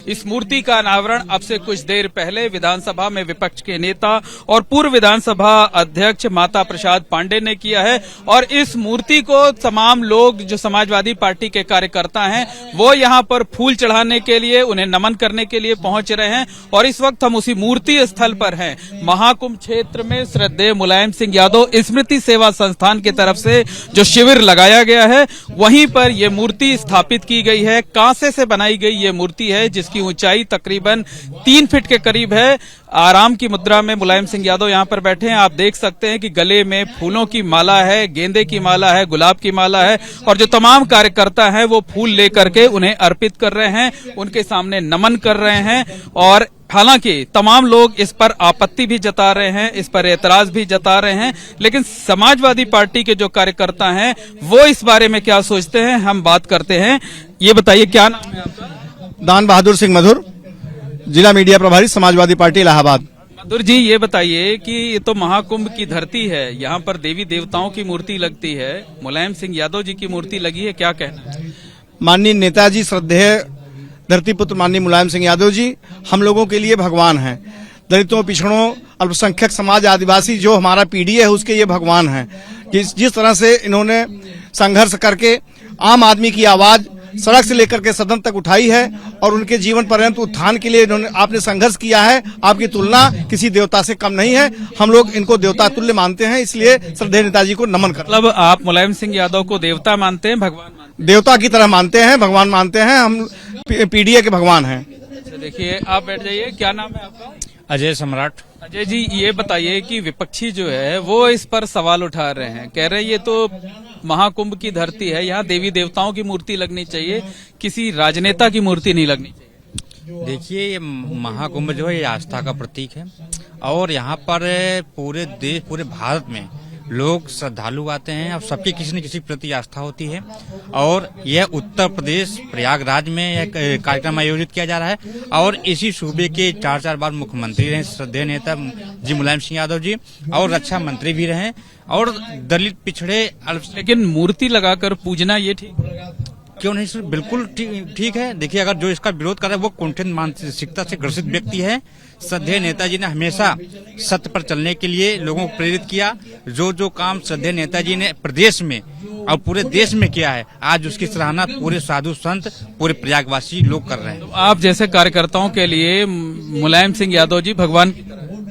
इस मूर्ति का अनावरण अब से कुछ देर पहले विधानसभा में विपक्ष के नेता और पूर्व विधानसभा अध्यक्ष माता प्रसाद पांडे ने किया है और इस मूर्ति को तमाम लोग जो समाजवादी पार्टी के कार्यकर्ता हैं वो यहाँ पर फूल चढ़ाने के लिए, उन्हें नमन करने के लिए पहुंच रहे हैं। और इस वक्त हम उसी मूर्ति स्थल पर हैं। महाकुंभ क्षेत्र में श्रद्धेय मुलायम सिंह यादव स्मृति सेवा संस्थान की तरफ से जो शिविर लगाया गया है वहीं पर यह मूर्ति स्थापित की गई है। कांसे से बनाई गई ये मूर्ति है जिसकी ऊंचाई तकरीबन 3 फीट के करीब है। आराम की मुद्रा में मुलायम सिंह यादव यहाँ पर बैठे हैं। आप देख सकते हैं कि गले में फूलों की माला है, गेंदे की माला है, गुलाब की माला है और जो तमाम कार्यकर्ता हैं वो फूल लेकर के उन्हें अर्पित कर रहे हैं, उनके सामने नमन कर रहे हैं। और हालांकि तमाम लोग इस पर आपत्ति भी जता रहे हैं, इस पर एतराज भी जता रहे हैं, लेकिन समाजवादी पार्टी के जो कार्यकर्ता हैं वो इस बारे में क्या सोचते हैं हम बात करते हैं। ये बताइए, क्या नाम है आपका? दान बहादुर सिंह मधुर, जिला मीडिया प्रभारी, समाजवादी पार्टी इलाहाबाद। मधुर जी, ये बताइए कि ये तो महाकुंभ की धरती है, यहाँ पर देवी देवताओं की मूर्ति लगती है, मुलायम सिंह यादव जी की मूर्ति लगी है, क्या कहना है? माननीय नेताजी श्रद्धेय धरती पुत्र माननीय मुलायम सिंह यादव जी हम लोगों के लिए भगवान हैं। दलितों, पिछड़ों, अल्पसंख्यक समाज, आदिवासी जो हमारा पीढ़ी है उसके ये भगवान हैं। जिस तरह से इन्होंने संघर्ष करके आम आदमी की आवाज सड़क से लेकर के सदन तक उठाई है और उनके जीवन पर्यंत उत्थान के लिए इन्होंने आपने संघर्ष किया है, आपकी तुलना किसी देवता से कम नहीं है। हम लोग इनको देवता तुल्य मानते हैं, इसलिए श्रद्धेय नेताजी को नमन करते हैं। मतलब आप मुलायम सिंह यादव को देवता मानते हैं, भगवान मानते हैं? देवता की तरह मानते हैं, भगवान मानते हैं। हम पीडीए के भगवान हैं। देखिए, आप बैठ जाइए। क्या नाम है आपका? अजय सम्राट। अजय जी, ये बताइए कि विपक्षी जो है वो इस पर सवाल उठा रहे हैं, कह रहे हैं ये तो महाकुंभ की धरती है, यहाँ देवी देवताओं की मूर्ति लगनी चाहिए, किसी राजनेता की मूर्ति नहीं लगनी चाहिए। देखिए, ये महाकुंभ जो है ये आस्था का प्रतीक है और यहाँ पर पूरे देश, पूरे भारत में लोग श्रद्धालु आते हैं और सबकी किसी न किसी प्रति आस्था होती है। और यह उत्तर प्रदेश प्रयागराज में यह कार्यक्रम आयोजित किया जा रहा है और इसी सूबे के 4 बार मुख्यमंत्री रहे श्रद्धेय नेता जी मुलायम सिंह यादव जी और रक्षा मंत्री भी रहे और दलित, पिछड़े, लेकिन मूर्ति लगाकर पूजना ये ठीक क्यों नहीं सर? बिल्कुल ठीक है। देखिए, अगर जो इसका विरोध कर रहा है वो कुंठित मानसिकता से ग्रसित व्यक्ति है। श्रद्धेय नेताजी ने हमेशा सत्य पर चलने के लिए लोगों को प्रेरित किया। जो काम श्रद्धेय नेताजी ने प्रदेश में और पूरे देश में किया है, आज उसकी सराहना पूरे साधु संत, पूरे प्रयागवासी लोग कर रहे हैं। तो आप जैसे कार्यकर्ताओं के लिए मुलायम सिंह यादव जी भगवान?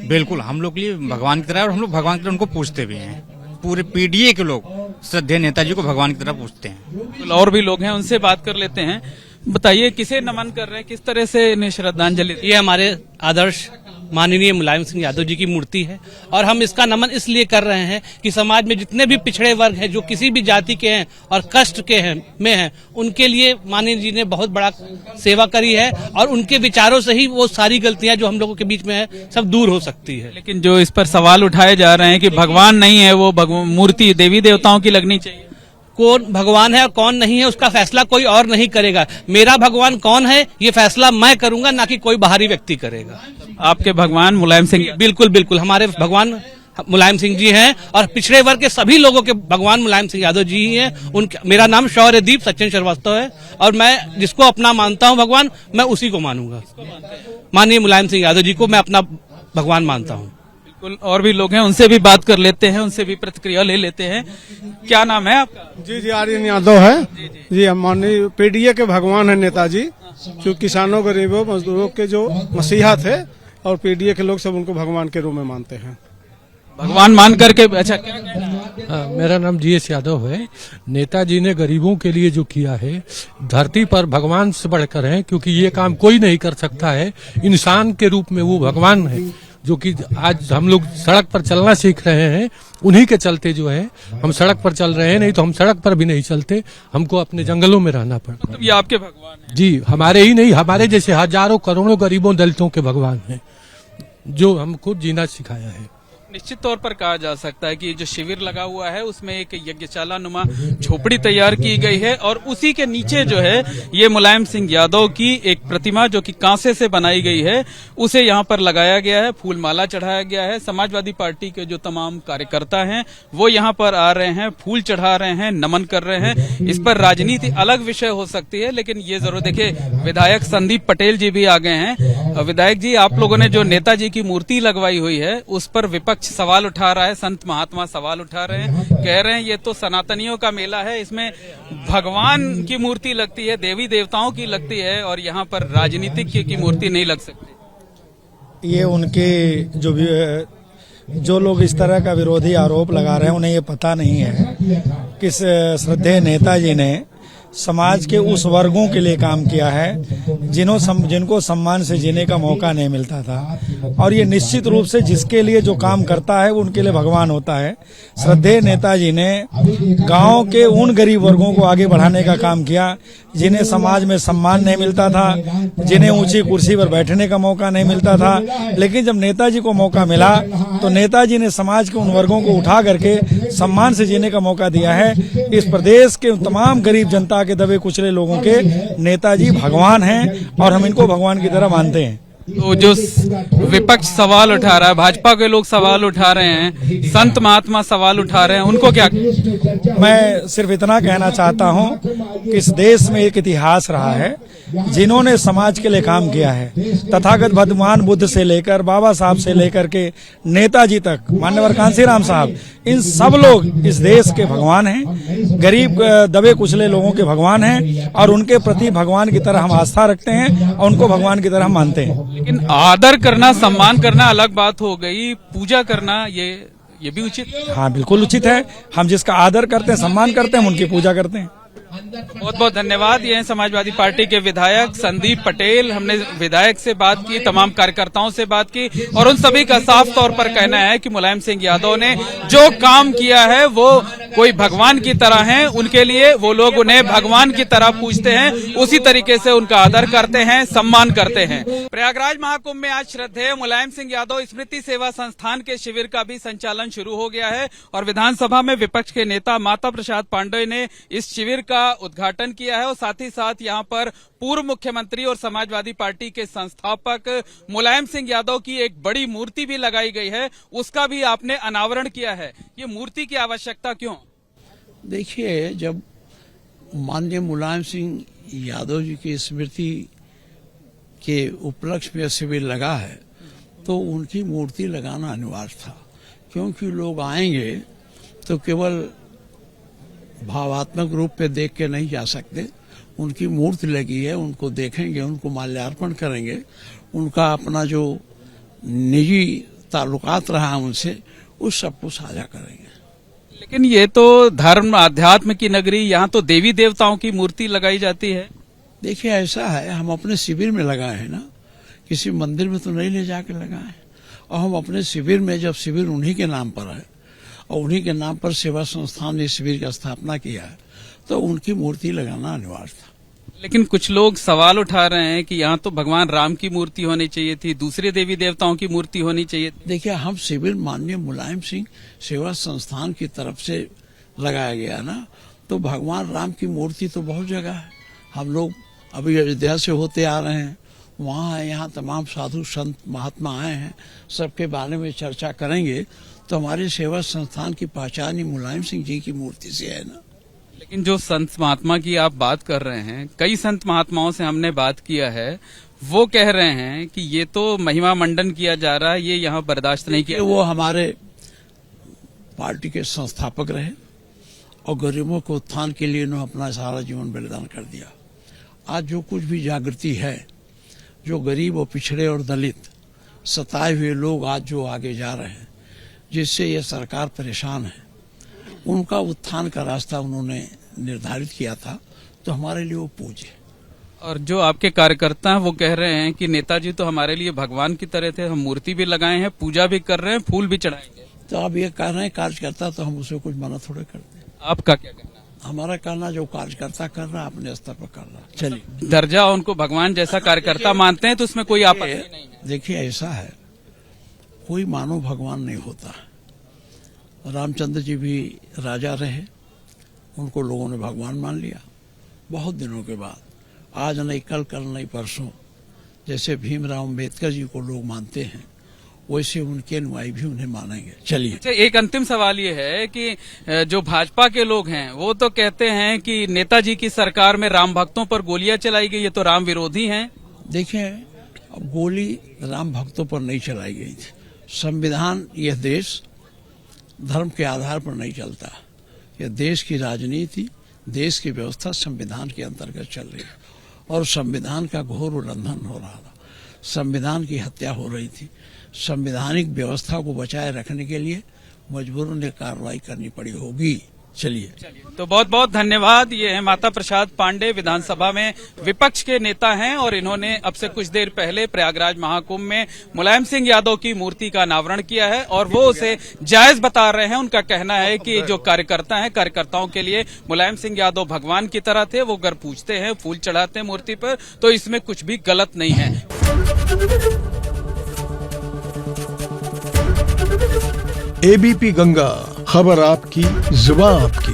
बिल्कुल, हम लोग के लिए भगवान की तरह, और हम लोग भगवान की तरह उनको पूछते भी हैं। पूरे पीडीए के लोग श्रद्धेय नेताजी को भगवान की तरह पूछते हैं। और भी लोग हैं, उनसे बात कर लेते हैं। बताइए, किसे नमन कर रहे हैं, किस तरह से इन्हें श्रद्धांजलि? ये हमारे आदर्श माननीय मुलायम सिंह यादव जी की मूर्ति है और हम इसका नमन इसलिए कर रहे हैं कि समाज में जितने भी पिछड़े वर्ग हैं, जो किसी भी जाति के हैं और कष्ट के हैं, उनके लिए माननीय जी ने बहुत बड़ा सेवा करी है और उनके विचारों से ही वो सारी गलतियां जो हम लोगों के बीच में है सब दूर हो सकती है। लेकिन जो इस पर सवाल उठाए जा रहे हैं कि भगवान नहीं है वो, मूर्ति देवी देवताओं की लगनी चाहिए। कौन भगवान है और कौन नहीं है उसका फैसला कोई और नहीं करेगा। मेरा भगवान कौन है ये फैसला मैं करूंगा, ना कि कोई बाहरी व्यक्ति करेगा। आपके भगवान मुलायम सिंह? बिल्कुल बिल्कुल, हमारे भगवान मुलायम सिंह जी हैं और पिछड़े वर्ग के सभी लोगों के भगवान मुलायम सिंह यादव जी ही हैं। मेरा नाम शौर्यदीप सचिन श्रीवास्तव है और मैं जिसको अपना मानता हूं भगवान, मैं उसी को मानूंगा। माननीय मुलायम सिंह यादव जी को मैं अपना भगवान मानता हूँ। और भी लोग हैं, उनसे भी बात कर लेते हैं, उनसे भी प्रतिक्रिया ले लेते हैं। क्या नाम है आपका? जी, आर्यन यादव है जी। हम माननीय पीडीए के भगवान है नेताजी, जो किसानों, गरीबों, मजदूरों के जो मसीहा थे और पीडीए के लोग सब उनको भगवान के रूप में मानते हैं। भगवान मान करके? अच्छा, मेरा नाम जीएस यादव है। नेताजी ने गरीबों के लिए जो किया है, धरती पर भगवान से बढ़कर है, क्योंकि ये काम कोई नहीं कर सकता है। इंसान के रूप में वो भगवान है, जो कि आज हम लोग सड़क पर चलना सीख रहे हैं, उन्हीं के चलते जो है हम सड़क पर चल रहे हैं, नहीं तो हम सड़क पर भी नहीं चलते, हमको अपने जंगलों में रहना पड़ता। तो ये आपके भगवान हैं? जी, हमारे ही नहीं, हमारे जैसे हजारों करोड़ों गरीबों दलितों के भगवान हैं, जो हमको जीना सिखाया है। निश्चित तौर पर कहा जा सकता है कि जो शिविर लगा हुआ है उसमें एक यज्ञशाला नुमा झोपड़ी तैयार की गई है और उसी के नीचे जो है ये मुलायम सिंह यादव की एक प्रतिमा जो कि कांसे से बनाई गई है उसे यहाँ पर लगाया गया है, फूल माला चढ़ाया गया है। समाजवादी पार्टी के जो तमाम कार्यकर्ता हैं वो यहाँ पर आ रहे हैं, फूल चढ़ा रहे हैं, नमन कर रहे हैं। इस पर राजनीति अलग विषय हो सकती है, लेकिन ये जरूर देखिए विधायक संदीप पटेल जी भी आ गए हैं। विधायक जी, आप लोगों ने जो नेताजी की मूर्ति लगवाई हुई है उस पर विपक्ष सवाल उठा रहा है, संत महात्मा सवाल उठा रहे हैं, कह रहे हैं ये तो सनातनियों का मेला है, इसमें भगवान की मूर्ति लगती है, देवी देवताओं की लगती है और यहाँ पर राजनीतिक की मूर्ति नहीं लग सकती। ये उनके जो लोग इस तरह का विरोधी आरोप लगा रहे हैं उन्हें ये पता नहीं है कि श्रद्धेय नेताजी ने समाज के उस वर्गों के लिए काम किया है जिनको सम्मान से जीने का मौका नहीं मिलता था, और ये निश्चित रूप से जिसके लिए जो काम करता है वो उनके लिए भगवान होता है। श्रद्धेय नेताजी ने गांव के उन गरीब वर्गों को आगे बढ़ाने का काम किया जिन्हें समाज में सम्मान नहीं मिलता था, जिन्हें ऊंची कुर्सी पर बैठने का मौका नहीं मिलता था। लेकिन जब नेताजी को मौका मिला तो नेताजी ने समाज के उन वर्गों को उठा करके सम्मान से जीने का मौका दिया है। इस प्रदेश के तमाम गरीब जनता के दबे कुचले लोगों के नेताजी भगवान हैं और हम इनको भगवान की तरह मानते हैं। तो जो विपक्ष सवाल उठा रहा है, भाजपा के लोग सवाल उठा रहे हैं, संत महात्मा सवाल उठा रहे हैं, उनको क्या? मैं सिर्फ इतना कहना चाहता हूं कि इस देश में एक इतिहास रहा है जिन्होंने समाज के लिए काम किया है। तथागत भगवान बुद्ध से लेकर बाबा साहब से लेकर के नेताजी तक, मान्यवर कांसीराम साहब, इन सब लोग इस देश के भगवान हैं, गरीब दबे कुचले लोगों के भगवान हैं और उनके प्रति भगवान की तरह हम आस्था रखते हैं और उनको भगवान की तरह मानते हैं। लेकिन आदर करना, सम्मान करना अलग बात हो गई, पूजा करना ये भी उचित? हाँ, बिल्कुल उचित है। हम जिसका आदर करते हैं, सम्मान करते हैं, हम उनकी पूजा करते हैं। बहुत बहुत धन्यवाद। ये हैं समाजवादी पार्टी के विधायक संदीप पटेल। हमने विधायक से बात की, तमाम कार्यकर्ताओं से बात की और उन सभी का साफ तौर पर कहना है कि मुलायम सिंह यादव ने जो काम किया है वो कोई भगवान की तरह है, उनके लिए वो लोग उन्हें भगवान की तरह पूजते हैं, उसी तरीके से उनका आदर करते हैं, सम्मान करते हैं। प्रयागराज महाकुंभ में आज श्रद्धेय मुलायम सिंह यादव स्मृति सेवा संस्थान के शिविर का भी संचालन शुरू हो गया है और विधानसभा में विपक्ष के नेता माता प्रसाद पांडेय ने इस शिविर का उद्घाटन किया है और साथ ही साथ यहां पर पूर्व मुख्यमंत्री और समाजवादी पार्टी के संस्थापक मुलायम सिंह यादव की एक बड़ी मूर्ति भी लगाई गई है, उसका भी आपने अनावरण किया है। ये मूर्ति की आवश्यकता क्यों? देखिए, जब माननीय मुलायम सिंह यादव जी की स्मृति के उपलक्ष्य में शिविर लगा है तो उनकी मूर्ति लगाना अनिवार्य था, क्योंकि लोग आएंगे तो केवल भावात्मक रूप पे देख के नहीं जा सकते। उनकी मूर्ति लगी है, उनको देखेंगे, उनको माल्यार्पण करेंगे, उनका अपना जो निजी ताल्लुकात रहा उनसे उस सबको साझा करेंगे। लेकिन ये तो धर्म अध्यात्म की नगरी, यहाँ तो देवी देवताओं की मूर्ति लगाई जाती है। देखिए, ऐसा है, हम अपने शिविर में लगाए हैं ना, किसी मंदिर में तो नहीं ले जाके लगाए। और हम अपने शिविर में, जब शिविर उन्हीं के नाम पर है और उन्हीं के नाम पर सेवा संस्थान ने शिविर की स्थापना किया है तो उनकी मूर्ति लगाना अनिवार्य था। लेकिन कुछ लोग सवाल उठा रहे हैं कि यहाँ तो भगवान राम की मूर्ति होनी चाहिए थी, दूसरे देवी देवताओं की मूर्ति होनी चाहिए थी। देखिए, हम शिविर माननीय मुलायम सिंह सेवा संस्थान की तरफ से लगाया गया ना, तो भगवान राम की मूर्ति तो बहुत जगह है। हम लोग अभी अयोध्या से होते आ रहे हैं, वहाँ यहाँ तमाम साधु संत महात्मा आए हैं, सबके बारे में चर्चा करेंगे तो हमारे सेवा संस्थान की पहचान ही मुलायम सिंह जी की मूर्ति से है ना। लेकिन जो संत महात्मा की आप बात कर रहे हैं, कई संत महात्माओं से हमने बात किया है, वो कह रहे हैं कि ये तो महिमा मंडन किया जा रहा है, ये यहाँ बर्दाश्त नहीं किया। वो हमारे पार्टी के संस्थापक रहे और गरीबों के उत्थान के लिए उन्होंने अपना सारा जीवन बलिदान कर दिया। आज जो कुछ भी जागृति है, जो गरीब और पिछड़े और दलित सताए हुए लोग आज जो आगे जा रहे हैं, जिससे ये सरकार परेशान है, उनका उत्थान का रास्ता उन्होंने निर्धारित किया था, तो हमारे लिए वो पूज्य है। और जो आपके कार्यकर्ता हैं वो कह रहे हैं कि नेताजी तो हमारे लिए भगवान की तरह थे, हम मूर्ति भी लगाए हैं, पूजा भी कर रहे हैं, फूल भी चढ़ाएंगे। तो आप ये कह रहे हैं कार्यकर्ता, तो हम उसे कुछ मना थोड़े करते हैं। आपका क्या कहना है? हमारा कहना जो कार्यकर्ता कर रहा है अपने स्तर पर कर रहा है। चलिए, दर्जा उनको भगवान जैसा कार्यकर्ता मानते हैं तो उसमें कोई आपत्ति नहीं है। देखिए, ऐसा है, कोई मानव भगवान नहीं होता है। रामचंद्र जी भी राजा रहे, उनको लोगों ने भगवान मान लिया बहुत दिनों के बाद। आज नहीं कल, कल नहीं परसों, जैसे भीमराव अम्बेडकर जी को लोग मानते हैं वैसे उनके अनुयायी भी उन्हें मानेंगे। चलिए, अच्छा, एक अंतिम सवाल ये है कि जो भाजपा के लोग हैं वो तो कहते हैं कि नेताजी की सरकार में राम भक्तों पर गोलियां चलाई गई, ये तो राम विरोधी हैं। देखिए, अब गोली राम भक्तों पर नहीं चलाई गई थी। संविधान, यह देश धर्म के आधार पर नहीं चलता। यह देश की राजनीति, देश की व्यवस्था संविधान के अंतर्गत चल रही है और संविधान का घोर उल्लंघन हो रहा था। संविधान की हत्या हो रही थी। संवैधानिक व्यवस्था को बचाए रखने के लिए मजबूरन कार्रवाई करनी पड़ी होगी। चलिए, तो बहुत बहुत धन्यवाद। ये है माता प्रसाद पांडे, विधानसभा में विपक्ष के नेता हैं और इन्होंने अब से कुछ देर पहले प्रयागराज महाकुंभ में मुलायम सिंह यादव की मूर्ति का अनावरण किया है और वो उसे जायज बता रहे हैं। उनका कहना है कि जो कार्यकर्ता हैं, कार्यकर्ताओं के लिए मुलायम सिंह यादव भगवान की तरह थे। वो अगर पूछते हैं, फूल चढ़ाते हैं मूर्ति पर, तो इसमें कुछ भी गलत नहीं है। एबीपी गंगा, खबर आपकी, जुबान आपकी।